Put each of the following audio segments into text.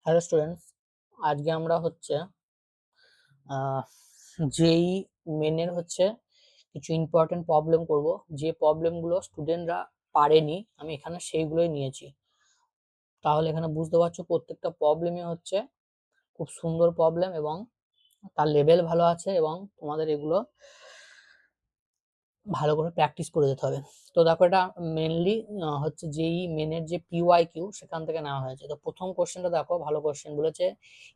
Hello students, আজকে আমরা হচ্ছে যেই মেনের কিছু ইম্পর্টেন্ট প্রবলেম করব। যে প্রবলেমগুলো স্টুডেন্টরা পারেনি আমি এখানে সেইগুলোই নিয়েছি। তাহলে এখানে বুঝতে পারছো প্রত্যেকটা প্রবলেমই খুব সুন্দর প্রবলেম এবং তার লেভেল ভালো আছে এবং তোমাদের এগুলো ভালো করে প্র্যাকটিস করে যেতে হবে। তো দেখো, এটা মেনলি যেই মেনের যে PYQ সেখান থেকে নেওয়া হয়েছে। তো প্রথম কোশ্চেনটা দেখো, ভালো কোশ্চেন বলেছে,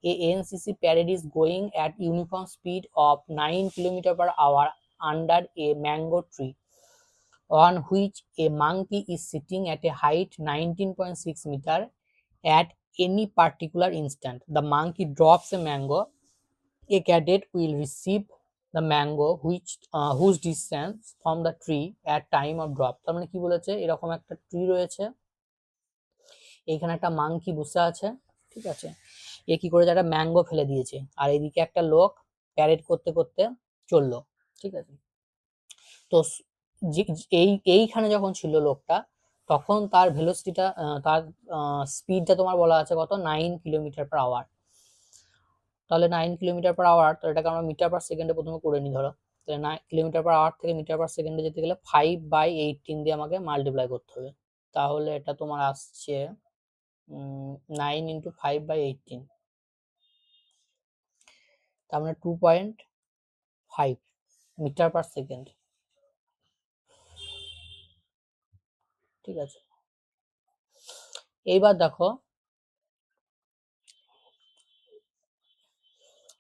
a NCC parade is going at uniform speed of 9 km/h under a mango tree on which a monkey is sitting at a height 19.6 meter. At any particular instant the monkey drops a mango. A cadet will receive the mango whose distance from the tree at time of drop. তার মানে কি বলেছে, এরকম একটা tree রয়েছে, এইখানে একটা monkey বসে আছে, ঠিক আছে। এ কি করেছে, একটা ম্যাঙ্গো ফেলে দিয়েছে, আর এদিকে একটা লোক প্যারেড করতে করতে চললো, ঠিক আছে। তো এইখানে যখন ছিল লোকটা, তখন তার ভেলোসিটিটা, তার স্পিডটা তোমার বলা আছে কত, 9 km/h। তাহলে 9 km/h, তো এটাকে আমরা মিটার পার সেকেন্ডে প্রথমে করে নিই। ধরো তাহলে 9 km/h থেকে মিটার পার সেকেন্ডে যেতে গেলে 5/18 দিয়ে আমাকে মাল্টিপ্লাই করতে হবে। তাহলে এটা তোমার আসছে 9 × 5/18, তার মানে 2.5 মিটার পার সেকেন্ড, ঠিক আছে। এইবার দেখো,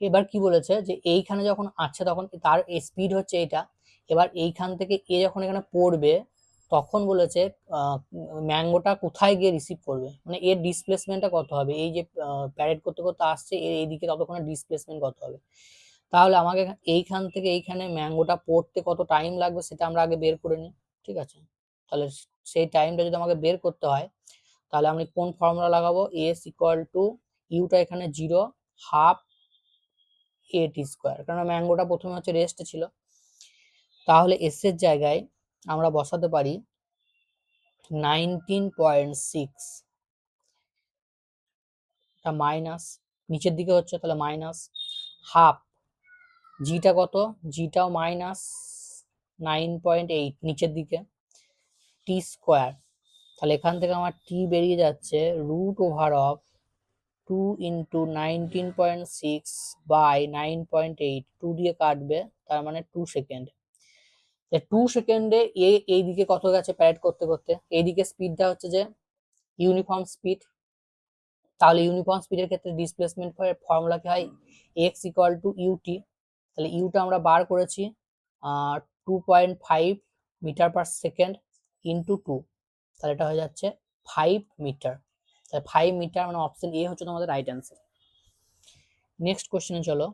এবার কি বলেছে যে এইখানে যখন আছে তখন তার স্পিড হচ্ছে এটা। এবার এইখান থেকে এ যখন এখানে পড়বে তখন বলেছে ম্যাঙ্গোটা কোথায় গিয়ে রিসিভ করবে, মানে এর ডিসপ্লেসমেন্টটা কত হবে, এই যে প্যারেড করতে করতে আসছে এর এইদিকে ততক্ষণে ডিসপ্লেসমেন্ট কত হবে। তাহলে আমাকে এইখান থেকে এইখানে ম্যাঙ্গোটা পড়তে কত টাইম লাগবে সেটা আমরা আগে বের করে নিই, ঠিক আছে। তাহলে সেই টাইমটা যদি আমাকে বের করতে হয়, তাহলে আমি কোন ফর্মুলা লাগাবো, এস ইকুয়াল টু ইউটা এখানে 0 হাফ a² কারণ ম্যাঙ্গোটা প্রথমে রেস্টে ছিল। তাহলে এস এর জায়গায় আমরা বসাতে পারি 19.6, এটা মাইনাস নিচের দিকে হচ্ছে, তাহলে মাইনাস হাফ, জিটা কত, জিটাও মাইনাস 9.8 নিচের দিকে, t²। তাহলে এখান থেকে আমার টি বেরিয়ে যাচ্ছে √2 × 19.6/9.8, 2 দিয়ে কাটবে, তার মানে 2 সেকেন্ড। 2 সেকেন্ডে এইদিকে কত গেছে প্যারেড করতে করতে, এইদিকে স্পিডটা হচ্ছে যে ইউনিফর্ম স্পিড। তাহলে ইউনিফর্ম স্পিডের ক্ষেত্রে ডিসপ্লেসমেন্ট ফর্মুলা কি হয়, x ইকুয়াল টু ইউটি। তাহলে ইউটা আমরা বার করেছি 2.5 মিটার পার সেকেন্ড ইন্টু 2, তাহলে এটা হয়ে যাচ্ছে 5 মিটার। তাহলে 5 মিটার মানে অপশন এ হচ্ছে তোমাদের রাইট অ্যান্সার। নেক্সট কোশ্চেনে চলো।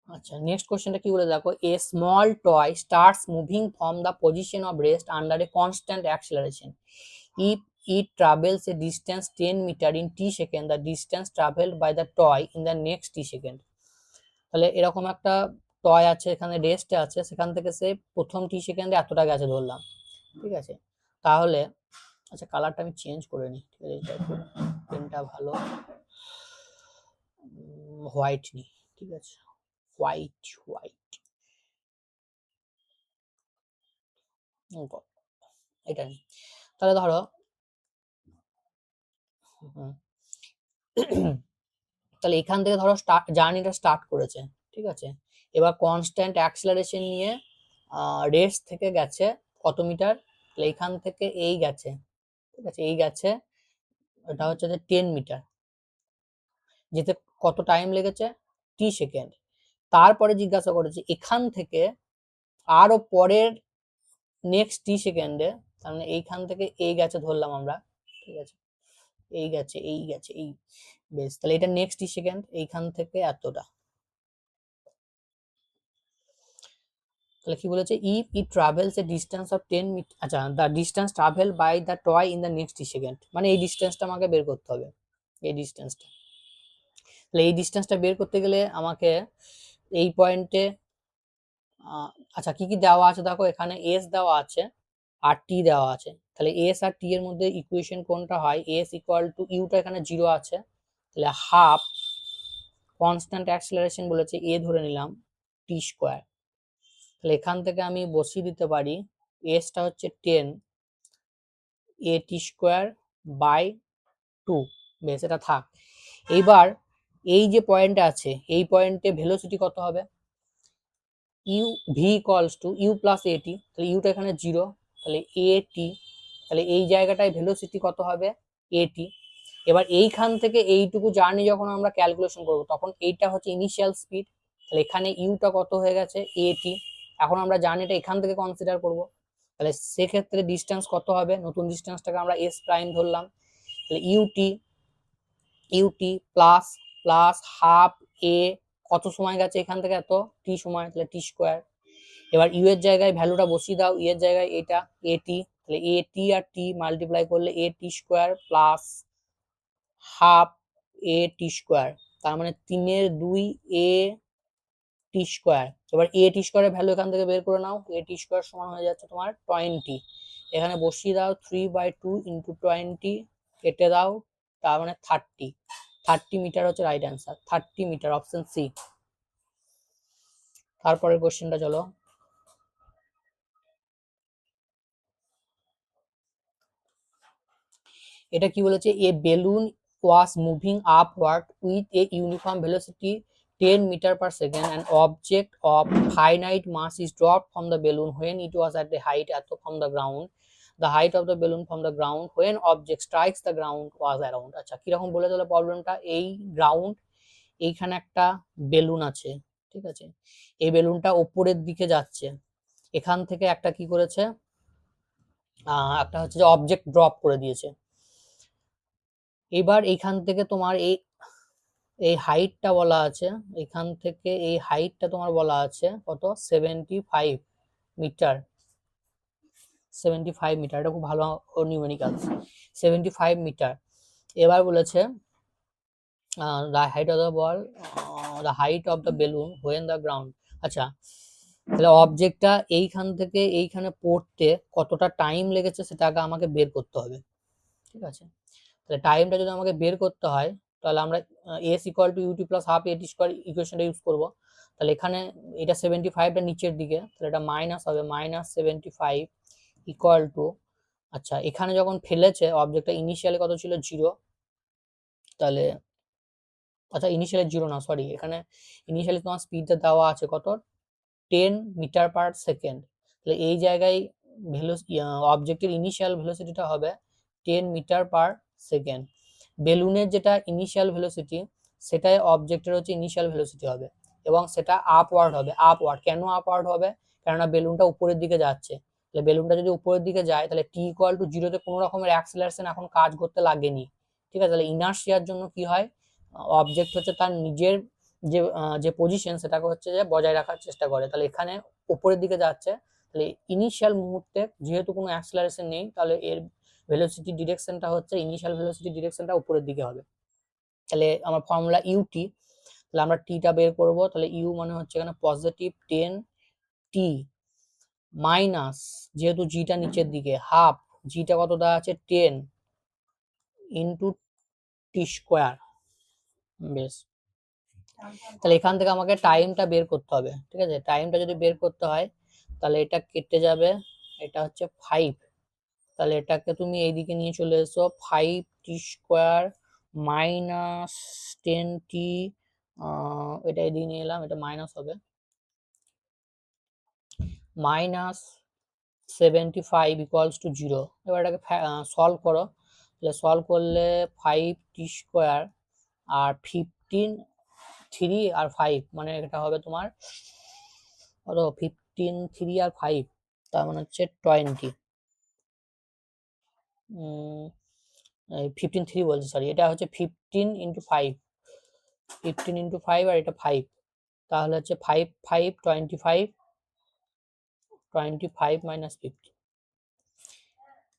আচ্ছা, নেক্সট কোশ্চেনটা কি বলে দেখো, a small toy starts moving from the position of rest under a constant acceleration. If it travels a distance 10 meter in t second, the distance traveled by the toy in the next t second. তাহলে এরকম একটা toy আছে, এখানে রেস্টে আছে, সেখান থেকে সে প্রথম টি সেকেন্ডে এতটা গেছে ধরলাম, ঠিক আছে। তাহলে আচ্ছা, কালারটা আমি চেঞ্জ করে নিই, ঠিক আছে, পেনটা ভালো, হোয়াইট নিই, ঠিক আছে, হোয়াইট এটা নিই। তাহলে ধরো তাহলে এখান থেকে ধরো জার্নিটা স্টার্ট করেছে, ঠিক আছে। এবার কনস্ট্যান্ট অ্যাক্সিলারেশন নিয়ে রেস্ট থেকে গেছে কত মিটার, তাহলে এখান থেকে এই গেছে, ঠিক আছে, এই গেছে, এটা হচ্ছে যে 10 মিটার, যেতে কত টাইম লেগেছে, টি সেকেন্ড। তারপরে জিজ্ঞাসা করেছে এখান থেকে আরো পরের নেক্সট টি সেকেন্ডে, তার মানে এইখান থেকে এই গেছে ধরলাম আমরা, ঠিক আছে, এই গেছে এই, বেশ, তাহলে এটা নেক্সট টি সেকেন্ড, এইখান থেকে এতটা। তাহলে কি বলেছে, if it travels a distance of 10 metre, আচ্ছা, the distance travel by the toy in the next T second, মানে এই ডিস্টেন্সটা আমাকে বের করতে হবে, এই ডিস্টেন্সটা। তাহলে এই ডিস্টেন্সটা বের করতে গেলে আমাকে এই পয়েন্টে, আচ্ছা কি কি দেওয়া আছে দেখো, এখানে এস দেওয়া আছে আর টি দেওয়া আছে, তাহলে এস আর টি এর মধ্যে ইকুয়েশন কোনটা হয়, এস ইকুয়াল টু ইউটা এখানে 0 আছে, তাহলে হাফ কনস্ট্যান্ট অ্যাক্সেলারেশন বলেছে এ ধরে নিলাম টি স্কোয়ার, তাহলে এখান থেকে আমি বসিয়ে দিতে পারি এসটা হচ্ছে 10 এ টি স্কোয়ার বাই 2, বেশ এটা থাক। এইবার এই যে পয়েন্টে আছে এই পয়েন্টে ভেলোসিটি কত হবে, U V equals to U plus A T, তাহলে ইউটা এখানে 0, তাহলে এ টি, তাহলে এই জায়গাটায় ভেলোসিটি কত হবে এটি। এবার এইখান থেকে এইটুকু জার্নি যখন আমরা ক্যালকুলেশন করব তখন এইটা হচ্ছে ইনিশিয়াল স্পিড, তাহলে এখানে ইউটা কত হয়ে গেছে এটি। এখন আমরা জার্নিটা এখান থেকে কনসিডার করব, তাহলে সেক্ষেত্রে ডিস্টেন্স কত হবে, নতুন ডিস্টেন্সটাকে আমরা এস প্রাইম ধরলাম, তাহলে U T U T plus plus half A, কত সময় গেছে এখান থেকে এত টি সময়, তাহলে টি স্কোয়ার। এবার ইউ এর জায়গায় ভ্যালুটা বসিয়ে দাও, ইউ এর জায়গায় এটা এটি, তাহলে এ টি আর টি মাল্টিপ্লাই করলে এ টি স্কোয়ার প্লাস হাফ এ টি স্কোয়ার, তার মানে 3/2 এ টি স্কোয়ার। এবার এ টি স্কোয়ারের ভ্যালু এখান থেকে বের করে নাও, এ টি স্কোয়ার সমান হয়ে যাচ্ছে তোমার 20, এখানে বসিয়ে দাও 3/2 ইন্টু 20 কেটে দাও, তার মানে 30 মিটার হচ্ছে right answer, 30 metre, option C. তারপরের কোশ্চেনটা চলো, এটা কি বলেছে, a balloon was moving upward with a uniform velocity 10 meter per second, an object of finite mass is dropped from the balloon when it was at the height at from the ground. The height of the balloon from the ground when object strikes the ground was around. আচ্ছা কিরকম বলে তাহলে প্রবলেমটা, এই ground, এইখানে একটা balloon আছে, ঠিক আছে, এই বেলুনটা ওপরের দিকে যাচ্ছে, এখান থেকে একটা কি করেছে, একটা হচ্ছে যে অবজেক্ট ড্রপ করে দিয়েছে। এবার এইখান থেকে তোমার এই এই হাইটটা বলা আছে, এখান থেকে এই হাইটটা তোমার বলা আছে কত 75 মিটার, 75 মিটার, এটা খুব ভালো নিউমেরিক্যালস, 75 মিটার। এবার বলেছে the height of the ball, the height of the balloon when the ground. আচ্ছা তাহলে অবজেক্টটা এইখান থেকে এইখানে পড়তে কতটা টাইম লেগেছে সেটা আগে আমাকে বের করতে হবে, ঠিক আছে। তাহলে টাইমটা যদি আমাকে বের করতে হয় তাহলে আমরা S equal to U T plus half A T square ইকুয়েশনটা ইউজ করবো। তাহলে এখানে এটা 75টা নিচের দিকে, তাহলে এটা মাইনাস হবে, -75 ইকুয়াল টু, আচ্ছা এখানে যখন ফেলেছে অবজেক্টটা ইনিশিয়ালি কত ছিল 0, তাহলে আচ্ছা ইনিশিয়ালি 0 না সরি, এখানে ইনিশিয়ালি তোমার স্পিডটা দেওয়া আছে কত 10 মিটার পার সেকেন্ড, তাহলে এই জায়গায় অবজেক্টের ইনিশিয়াল ভেলোসিটিটা হবে 10 মিটার পার সেকেন্ড। বেলুনের যেটা ইনিশিয়াল ভেলোসিটি সেটাই অবজেক্টের হচ্ছে ইনিশিয়াল ভেলোসিটি হবে, এবং সেটা আপওয়ার্ড হবে। আপওয়ার্ড কেন আপওয়ার্ড হবে, কেননা বেলুনটা উপরের দিকে যাচ্ছে, তাহলে বেলুনটা যদি উপরের দিকে যায় তাহলে টি ইকুয়াল টু 0 তে কোনো রকমের অ্যাক্সেলারেশন এখন কাজ করতে লাগেনি, ঠিক আছে। তাহলে ইনার্শিয়ার জন্য কি হয়, অবজেক্ট হচ্ছে তার নিজের যে যে পজিশন সেটাকে হচ্ছে যে বজায় রাখার চেষ্টা করে, তাহলে এখানে উপরের দিকে যাচ্ছে, তাহলে ইনিশিয়াল মুহূর্তে যেহেতু কোনো অ্যাক্সেলারেশন নেই তাহলে এর ভেলোসিটি ডিরেকশনটা হচ্ছে ইনিশিয়াল ভেলোসিটি ডিরেকশনটা উপরের দিকে হবে। তাহলে আমার ফর্মুলা ইউটি, তাহলে আমরা টিটা বের করব, তাহলে ইউ মানে হচ্ছে এখানে পজিটিভ 10 টি মাইনাস, যেহেতু জিটা নিচের দিকে হাফ, জিটা কত দেওয়া আছে 10 ইন্টু টি স্কোয়ার, বেশ। তাহলে এখান থেকে আমাকে টাইমটা বের করতে হবে, ঠিক আছে। টাইমটা যদি বের করতে হয় তাহলে এটা কেটে যাবে, এটা হচ্ছে 5, তাহলে এটাকে তুমি এইদিকে নিয়ে চলে এসো, 5t স্কোয়ার মাইনাস 10t, এটা এদিকে নিয়ে এলাম, এটা মাইনাস হবে, মাইনাস 75 ইকুয়ালস টু 0। এবার এটাকে সলভ করো, তাহলে সলভ করলে 5t স্কোয়ার আর 15, 3 আর 5 মানে এটা হবে তোমার কত 15, 3 আর 5, তার মানে হচ্ছে 20, 15 3 বলছি সরি, এটা হচ্ছে 15 ইন্টু 5, 15 ইন্টু 5 আর এটা 5, তাহলে হচ্ছে 5 5 25, 25 minus 50,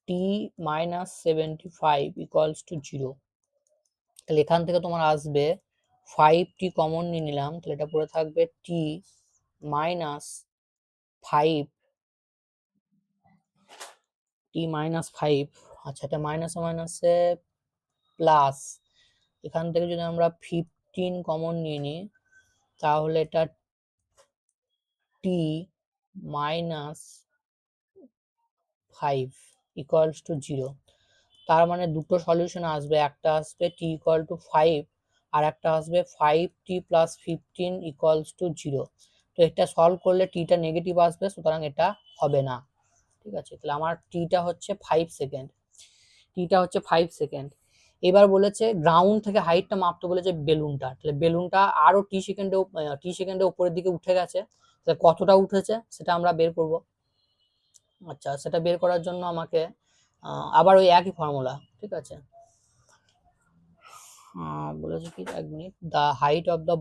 T minus 75 equals to 0। তাহলে এখান থেকে তোমার আসবে 5t কমন নিয়ে নিলাম, তাহলে এটা পড়ে থাকবে টি মাইনাস 5, টি মাইনাস 5, আচ্ছা এটা মাইনাসে মাইনাসে প্লাস, এখান থেকে যদি আমরা 15 কমন নিয়ে নিই তাহলে এটা টি মাইনাস 5 ইকুয়ালস টু 0। তার মানে দুটো সলিউশন আসবে, একটা আসবে টি ইকুয়াল টু 5 আর একটা আসবে 5t প্লাস 15 ইকুয়ালস টু 0। তো এটা সলভ করলে টিটা নেগেটিভ আসবে, সুতরাং এটা হবে না। ঠিক আছে, তাহলে আমার টিটা হচ্ছে 5 সেকেন্ড, টিটা হচ্ছে 5 সেকেন্ড। এবার বলেছে গ্রাউন্ড থেকে হাইটটা মাপতে বলেছে বেলুনটা, তাহলে বেলুনটা আরো টি সেকেন্ডে উপরের দিকে উঠে গেছে, তাহলে কতটা উঠেছে সেটা আমরা বের করব। আচ্ছা, সেটা বের করার জন্য আমাকে আবার ওই একই ফর্মুলা, ঠিক আছে। বলেছে কি, এক minute, the height of the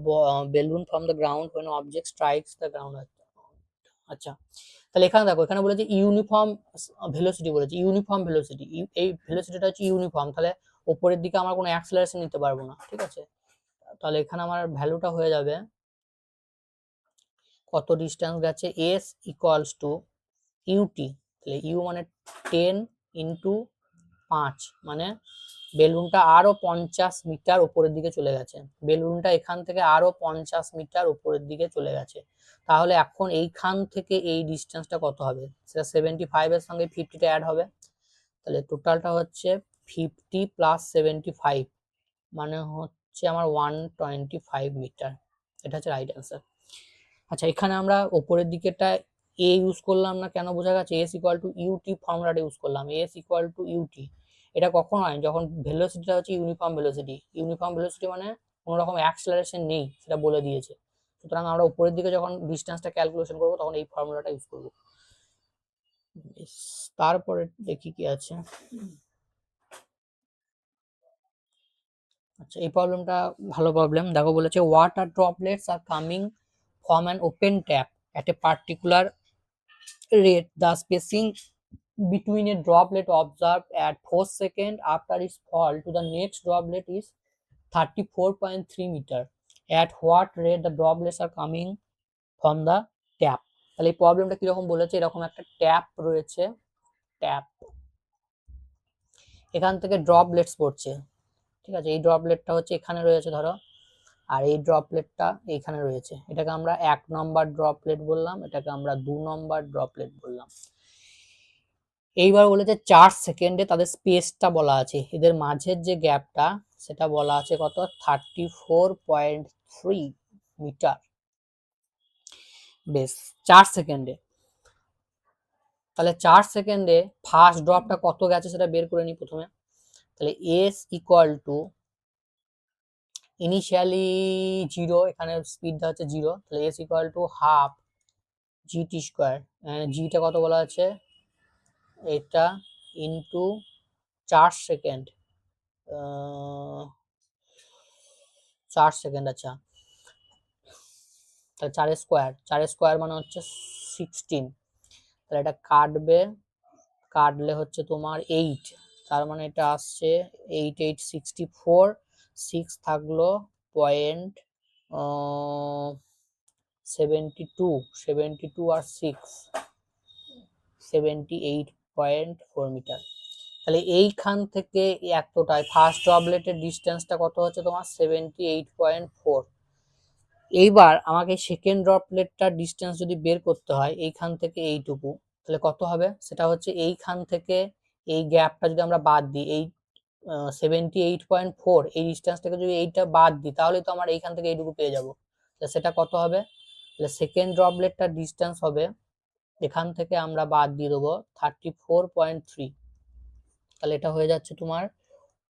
balloon from the ground when object strikes the ground। আচ্ছা, তাহলে এখানে দেখো, এখানে বলেছে ইউনিফর্ম ভেলোসিটি, বলেছে ইউনিফর্ম ভেলোসিটি, এই ভেলোসিটিটা হচ্ছে ইউনিফর্ম, তাহলে উপরের দিকে আমার কোনো অ্যাক্সেলারেশন নিতে পারবো না, ঠিক আছে। তাহলে এখানে আমার ভ্যালুটা হয়ে যাবে, কত ডিস্টেন্স গেছে, এস ইকুয়ালস টু ইউটি, তাহলে ইউ মানে 10 ইন্টু 5, মানে বেলুনটা আরো 50 মিটার উপরের দিকে চলে গেছে, বেলুনটা এখান থেকে আরো 50 মিটার উপরের দিকে চলে গেছে। তাহলে এখন এইখান থেকে এই ডিস্টেন্সটা কত হবে, সেটা 75 এর সঙ্গে 50টা অ্যাড হবে, তাহলে টোটালটা হচ্ছে 50 প্লাস 75, মানে হচ্ছে আমার 125 মিটার। এটা হচ্ছে রাইট অ্যান্সার। আচ্ছা, এখানে আমরা উপরের দিকেটা এ ইউজ করলাম না, কেন, বোঝা গেছে, এস ইকুয়াল টু ইউটি ফর্মুলাটা ইউজ করলাম, এস ইকুয়াল টু ইউটি। এটা কখন হয়, যখন ভেলোসিটিটা হচ্ছে ইউনিফর্ম ভেলোসিটি, ইউনিফর্ম ভেলোসিটি মানে কোনো রকম অ্যাক্সেলারেশন নেই, সেটা বলে দিয়েছে। সুতরাং আমরা উপরের দিকে যখন ডিস্টেন্সটা ক্যালকুলেশন করবো তখন এই ফর্মুলাটা ইউজ করবো। তারপরে দেখি কি আছে। আচ্ছা, এই প্রবলেমটা ভালো প্রবলেম, দেখো বলেছে water droplets are coming from an open tap at a particular rate. The spacing between a droplet observed at 4 seconds after its fall to the next droplet is 34.3 meter. At what rate the droplets are coming from the tap? তাহলে এই প্রবলেমটা কিরকম বলেছে, এরকম একটা tap রয়েছে, tap, এখান থেকে ড্রপলেটস পড়ছে, ঠিক আছে। এই ড্রপলেটটা হচ্ছে এখানে রয়েছে ধরো, আর এই ড্রপলেটটা এইখানে রয়েছে, এটাকে আমরা 1 নম্বর ড্রপলেট বললাম, এটাকে আমরা 2 নম্বর ড্রপলেট বললাম। এইবার বলেছে 4 সেকেন্ডে তাদের স্পেসটা বলা আছে, এদের মাঝের যে গ্যাপটা সেটা বলা আছে কত, 34.3 মিটার। বেশ, 4 সেকেন্ডে, তাহলে 4 সেকেন্ডে ফার্স্ট ড্রপটা কত গেছে সেটা বের করে নিই প্রথমে। তাহলে এস ইকুয়াল টু ইনিশিয়ালি 0, এখানে স্পিডটা হচ্ছে 0, তাহলে S equal to half G T square, জিটা কত বলা আছে, এটা ইন্টু 4 সেকেন্ড, 4 সেকেন্ড, আচ্ছা, তাহলে 4 স্কোয়ার মানে হচ্ছে 16, তাহলে এটা কাটবে, কাটলে হচ্ছে তোমার 8, তার মানে এটা আসছে 8864, 6 থাকলো পয়েন্ট 72 আর 6 78.4 মিটার। তাহলে এইখান থেকে এতটাই ফার্স্ট ড্রপলেটের ডিস্টেন্সটা কত হচ্ছে তোমার 78.4। এইবার আমাকে সেকেন্ড ড্রপলেটটার ডিস্টেন্স যদি বের করতে হয় এইখান থেকে এইটুকু, তাহলে কত হবে, সেটা হচ্ছে এইখান থেকে এই গ্যাপটা যদি আমরা বাদ দিই, এই 78.4 এই ডিস্টেন্স থেকে যদি এইটা বাদ দিই তাহলে তো আমার এইখান থেকে এইটুকু পেয়ে যাবো, তাহলে সেটা কত হবে, তাহলে সেকেন্ড ড্রপলেটটার ডিস্টেন্স হবে, এখান থেকে আমরা বাদ দিয়ে দেবো 34.3, তাহলে এটা হয়ে যাচ্ছে তোমার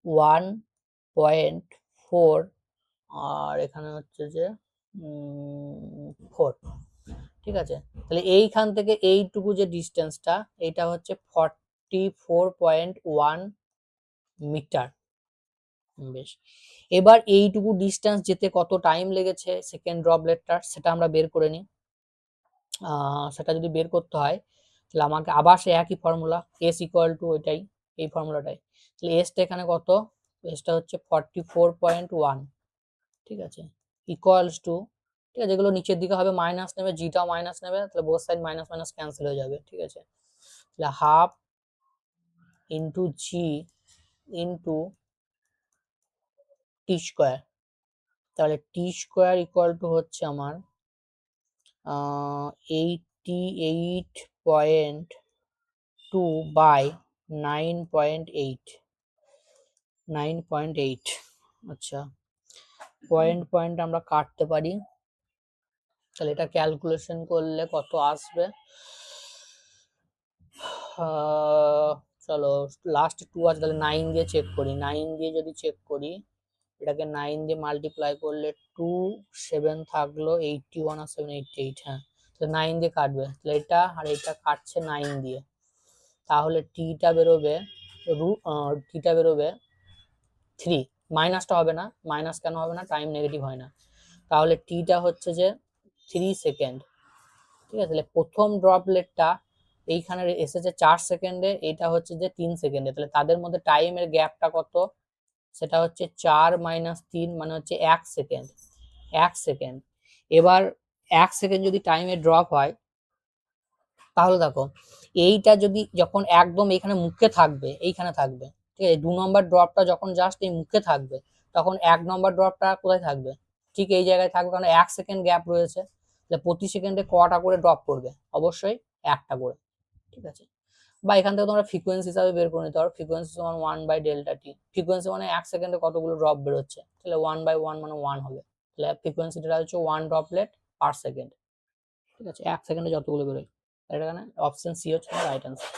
1.4, আর এখানে হচ্ছে যে 4, ঠিক আছে। তাহলে এইখান থেকে এইটুকু যে ডিস্টেন্সটা এইটা হচ্ছে 44.1 মিটার। বেশ, এবার এইটুকু ডিস্টেন্স যেতে কত টাইম লেগেছে সেকেন্ড ড্রপলেটটার সেটা আমরা বের করে নিই। সেটা যদি বের করতে হয় তাহলে আমাকে আবার সে একই ফর্মুলা, এস ইকুয়াল টু ওইটাই, এই ফর্মুলাটাই, তাহলে এসটা এখানে কত, এসটা হচ্ছে 44.1, ঠিক আছে, ইকুয়ালস টু, ঠিক আছে, যেগুলো নিচের দিকে হবে মাইনাস নেবে, জিটাও মাইনাস নেবে, তাহলে both side minus minus cancel হয়ে যাবে, ঠিক আছে, তাহলে হাফ ইন্টু জি ইন্টু টি স্কোয়ার। তাহলে টি স্কোয়ার ইকুয়াল টু হচ্ছে আমার 88.2 বাই 9.8। আচ্ছা, পয়েন্ট আমরা কাটতে পারি, তাহলে এটা ক্যালকুলেশন করলে কত আসবে? চলো লাস্ট 2 আছে, তাহলে 9 দিয়ে চেক করি। 9 দিয়ে যদি চেক করি, এটাকে 9 দিয়ে মাল্টিপ্লাই করলে 2 7 থাকলো 81 আর 7 88। হ্যাঁ, তো 9 দিয়ে কাটবে, তাহলে এটা আর এটা কাটছে 9 দিয়ে, তাহলে টিটা বেরোবে টিটা বেরোবে 3। মাইনাসটা হবে না, মাইনাস কেন হবে না? টাইম নেগেটিভ হয় না। তাহলে টিটা হচ্ছে যে 3 সেকেন্ড। ঠিক আছে, তাহলে প্রথম ড্রপলেটটা এইখানে এসেছে 4 সেকেন্ডে, এটা হচ্ছে যে 3 সেকেন্ডে, তাহলে তাদের মধ্যে টাইমের গ্যাপটা কত? সেটা হচ্ছে 4 মাইনাস 3 মানে হচ্ছে 1 সেকেন্ড। 1 সেকেন্ড। এবার 1 সেকেন্ড যদি টাইমে ড্রপ হয়, তাহলে দেখো এইটা যদি যখন একদম এখানে মুখে থাকবে, এইখানে থাকবে, ঠিক আছে, 2 নম্বর ড্রপটা যখন জাস্ট এই মুখে থাকবে, তখন 1 নম্বর ড্রপটা কোথায় থাকবে? ঠিক এই জায়গায় থাকবে, কারণ 1 সেকেন্ড গ্যাপ রয়েছে। তাহলে প্রতি সেকেন্ডে কটা করে ড্রপ করবে? অবশ্যই একটা করে। ঠিক আছে, বা এখান থেকে তোমরা ফ্রিকোয়েন্সি হিসাবে বের করে নিতে পারো। ফ্রিকোয়েন্সি সমান 1 বাই ডেল্টা টি। ফ্রিকোয়েন্সি মানে 1 সেকেন্ডে কতগুলো ড্রপ বেরোচ্ছে, তাহলে 1 বাই 1 মানে 1 হবে। তাহলে ফ্রিকোয়েন্সিটা হচ্ছে 1 ড্রপলেট পার সেকেন্ড। ঠিক আছে, 1 সেকেন্ডে যতগুলো বেরোয়। এটা এখানে অপশন সি হচ্ছে রাইট অ্যান্সার।